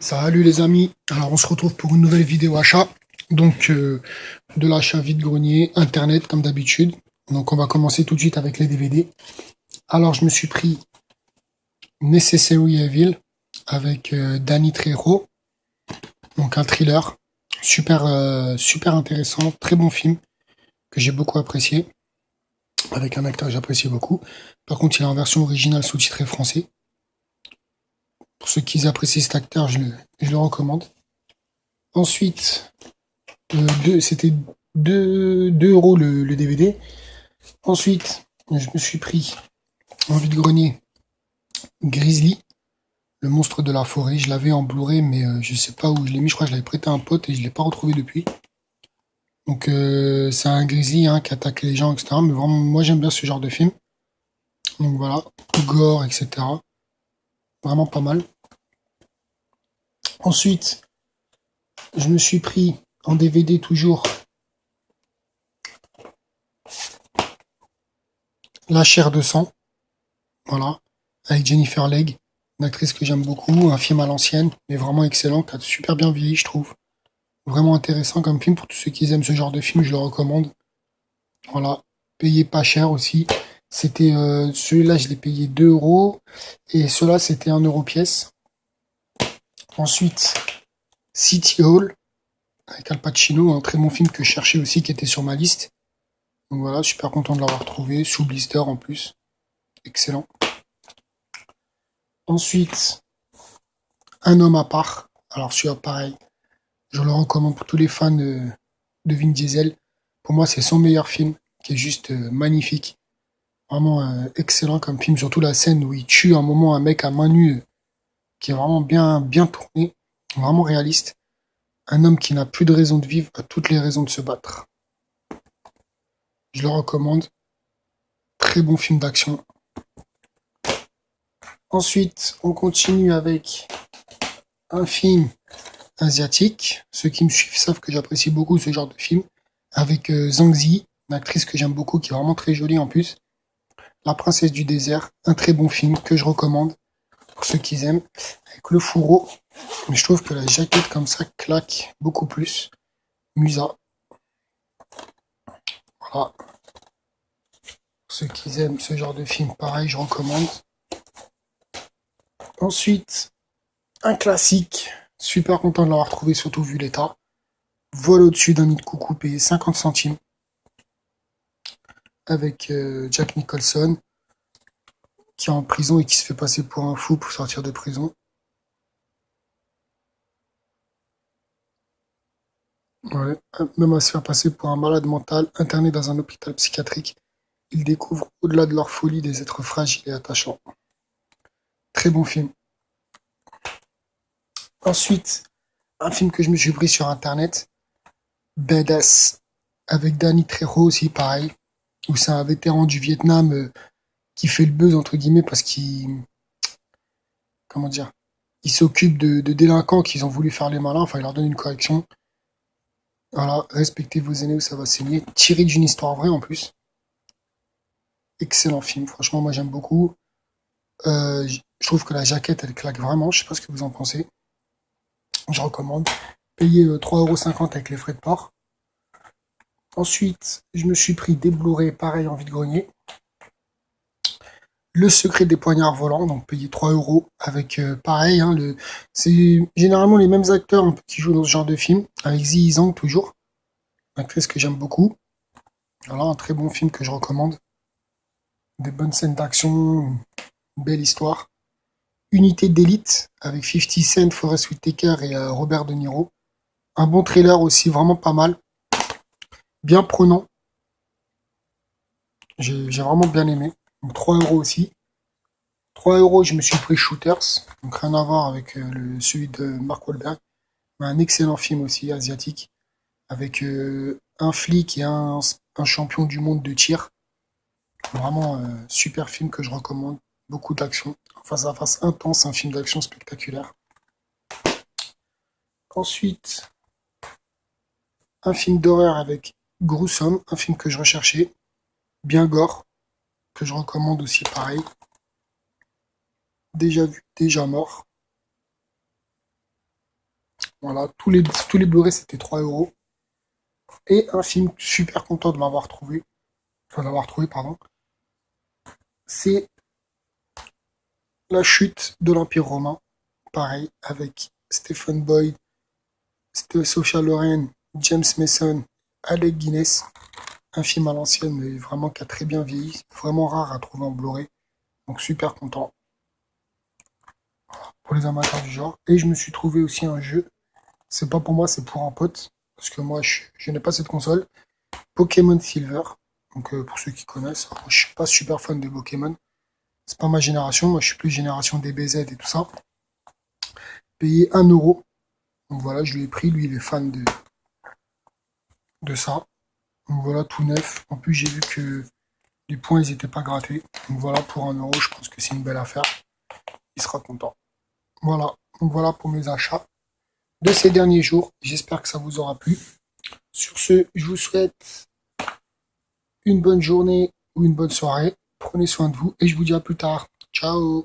Salut les amis, alors on se retrouve pour une nouvelle vidéo achat, donc de l'achat vide-grenier, internet comme d'habitude. Donc on va commencer tout de suite avec les DVD. Alors je me suis pris Necessary Evil avec Danny Trejo, donc un thriller, super intéressant, très bon film que j'ai beaucoup apprécié, avec un acteur que j'apprécie beaucoup. Par contre il est en version originale sous-titré français. Pour ceux qui apprécient cet acteur, je le recommande. Ensuite, c'était 2 euros le DVD. Ensuite, je me suis pris en vide-grenier Grizzly, le monstre de la forêt. Je l'avais en Blu-ray, mais je sais pas où je l'ai mis. Je crois que je l'avais prêté à un pote et je l'ai pas retrouvé depuis. Donc c'est un grizzly qui attaque les gens, etc. Mais vraiment, moi j'aime bien ce genre de film. Donc voilà, gore, etc. Vraiment pas mal. Ensuite, je me suis pris en DVD toujours La chair de sang. Voilà, avec Jennifer Legge, une actrice que j'aime beaucoup, un film à l'ancienne, mais vraiment excellent, qui a super bien vieilli, je trouve. Vraiment intéressant comme film pour tous ceux qui aiment ce genre de film, je le recommande. Voilà, payé pas cher aussi. C'était celui-là, je l'ai payé 2 euros, et ceux-là, c'était 1 euro pièce. Ensuite, City Hall, avec Al Pacino, un très bon film que je cherchais aussi, qui était sur ma liste. Donc voilà, super content de l'avoir trouvé, sous blister en plus. Excellent. Ensuite, Un homme à part. Alors celui-là, pareil, je le recommande pour tous les fans de Vin Diesel. Pour moi, c'est son meilleur film, qui est juste magnifique. Vraiment excellent comme film, surtout la scène où il tue un moment un mec à main nue, qui est vraiment bien tourné, vraiment réaliste. Un homme qui n'a plus de raison de vivre a toutes les raisons de se battre. Je le recommande. Très bon film d'action. Ensuite, on continue avec un film asiatique. Ceux qui me suivent savent que j'apprécie beaucoup ce genre de film. Avec Zhang Zi, une actrice que j'aime beaucoup, qui est vraiment très jolie en plus. La princesse du désert, un très bon film que je recommande pour ceux qui aiment. Avec le fourreau, mais je trouve que la jaquette comme ça claque beaucoup plus. Musa, voilà. Pour ceux qui aiment ce genre de film, pareil, je recommande. Ensuite, un classique. Super content de l'avoir trouvé, surtout vu l'état. Vol au-dessus d'un nid de coucou payé 50 centimes. Avec Jack Nicholson, qui est en prison et qui se fait passer pour un fou pour sortir de prison. Ouais, même à se faire passer pour un malade mental interné dans un hôpital psychiatrique. Ils découvrent au-delà de leur folie des êtres fragiles et attachants. Très bon film. Ensuite, un film que je me suis pris sur internet, Badass, avec Danny Trejo aussi, pareil, où c'est un vétéran du Vietnam qui fait le buzz entre guillemets parce qu'il, comment dire, il s'occupe de délinquants qui ont voulu faire les malins, enfin il leur donne une correction. Voilà, respectez vos aînés ou ça va saigner. Tiré d'une histoire vraie en plus. Excellent film, franchement moi j'aime beaucoup. Je trouve que la jaquette elle claque vraiment, je sais pas ce que vous en pensez. Je recommande. Payer 3,50 € avec les frais de port. Ensuite, je me suis pris des Blu-ray pareil en vide-grenier. Le secret des poignards volants, donc payé 3 euros avec pareil, c'est généralement les mêmes acteurs un peu qui jouent dans ce genre de film, avec Ziyi Zhang toujours, une actrice que j'aime beaucoup. Voilà, un très bon film que je recommande. Des bonnes scènes d'action, une belle histoire. Unité d'élite avec 50 Cent, Forest Whitaker et Robert De Niro. Un bon trailer aussi, vraiment pas mal. Bien prenant. J'ai vraiment bien aimé. Donc 3 euros aussi. 3 euros, je me suis pris Shooters. Donc rien à voir avec celui de Mark Wahlberg. Mais un excellent film aussi, asiatique. Avec un flic et un champion du monde de tir. Vraiment super film que je recommande. Beaucoup d'action. Face à face intense, un film d'action spectaculaire. Ensuite, un film d'horreur avec Gruesome, un film que je recherchais. Bien gore, que je recommande aussi pareil. Déjà vu, déjà mort. Voilà, tous les Blu-ray c'était 3 euros. Et un film super content de m'avoir trouvé, enfin d'avoir trouvé, pardon, c'est La chute de l'Empire romain. Pareil, avec Stephen Boyd, Sophia Loren, James Mason, Alec Guinness. Un film à l'ancienne, mais vraiment qui a très bien vieilli. Vraiment rare à trouver en Blu-ray. Donc super content pour les amateurs du genre. Et je me suis trouvé aussi un jeu. C'est pas pour moi, c'est pour un pote. Parce que moi, je n'ai pas cette console. Pokémon Silver. Donc pour ceux qui connaissent, moi, je suis pas super fan de Pokémon. C'est pas ma génération. Moi, je suis plus génération DBZ et tout ça. Payé 1 euro. Donc voilà, je lui ai pris. Lui, il est fan de ça. Donc voilà, tout neuf. En plus, j'ai vu que les points, ils étaient pas grattés. Donc voilà, pour 1 euro, je pense que c'est une belle affaire. Il sera content. Voilà. Donc voilà pour mes achats de ces derniers jours. J'espère que ça vous aura plu. Sur ce, je vous souhaite une bonne journée ou une bonne soirée. Prenez soin de vous et je vous dis à plus tard. Ciao!